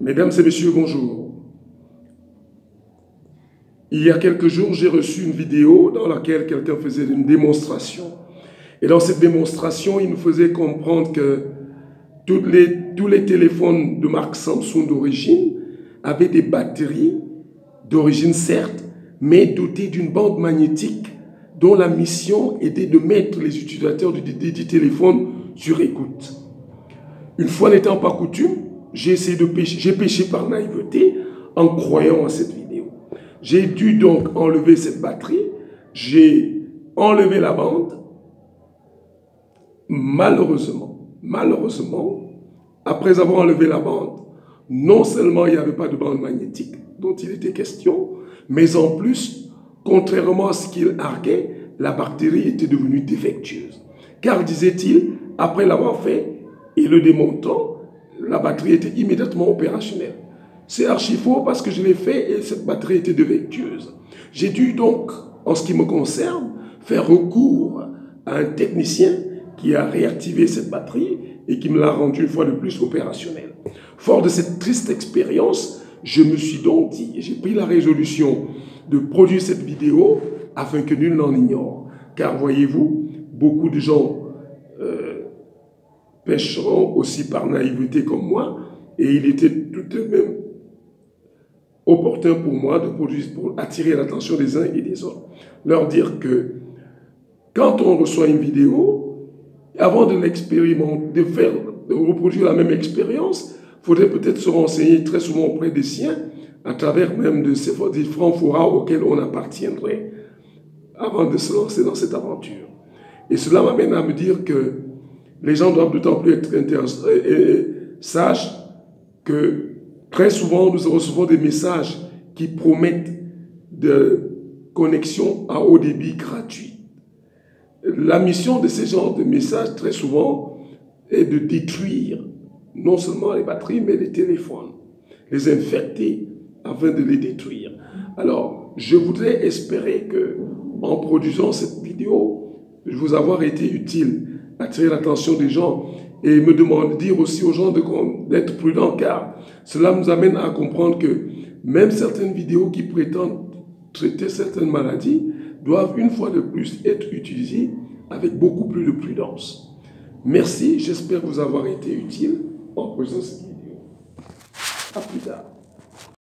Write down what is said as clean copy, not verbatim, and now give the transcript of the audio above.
Mesdames et messieurs, bonjour. Il y a quelques jours, j'ai reçu une vidéo dans laquelle quelqu'un faisait une démonstration. Et dans cette démonstration, il nous faisait comprendre que tous les téléphones de marque Samsung d'origine avaient des batteries d'origine certes, mais dotées d'une bande magnétique dont la mission était de mettre les utilisateurs du téléphone sur écoute. Une fois n'étant pas coutume, j'ai péché par naïveté en croyant à cette vidéo. J'ai dû donc enlever cette batterie, j'ai enlevé la bande. Malheureusement, après avoir enlevé la bande, non seulement il n'y avait pas de bande magnétique dont il était question, mais en plus, contrairement à ce qu'il arguait, la batterie était devenue défectueuse. Car, disait-il, après l'avoir fait et le démontant, la batterie était immédiatement opérationnelle. C'est archi faux parce que je l'ai fait et cette batterie était défectueuse. J'ai dû donc, en ce qui me concerne, faire recours à un technicien qui a réactivé cette batterie et qui me l'a rendue une fois de plus opérationnelle. Fort de cette triste expérience, je me suis donc dit, j'ai pris la résolution de produire cette vidéo afin que nul n'en ignore. Car voyez-vous, beaucoup de gens pêcheront aussi par naïveté comme moi, et il était tout de même opportun pour moi de produire pour attirer l'attention des uns et des autres. Leur dire que quand on reçoit une vidéo, avant de l'expérimenter, de reproduire la même expérience, il faudrait peut-être se renseigner très souvent auprès des siens, à travers même de ces différents forats auxquels on appartiendrait, avant de se lancer dans cette aventure. Et cela m'amène à me dire que les gens doivent d'autant plus être sages que très souvent nous recevons des messages qui promettent de connexion à haut débit gratuit. La mission de ces genres de messages, très souvent, est de détruire non seulement les batteries, mais les téléphones, les infecter afin de les détruire. Alors, je voudrais espérer que, en produisant cette vidéo, je vous avoir été utile, attirer l'attention des gens et dire aussi aux gens d'être prudents, car cela nous amène à comprendre que même certaines vidéos qui prétendent traiter certaines maladies doivent une fois de plus être utilisées avec beaucoup plus de prudence. Merci, j'espère vous avoir été utile en produisant cette vidéo. À plus tard.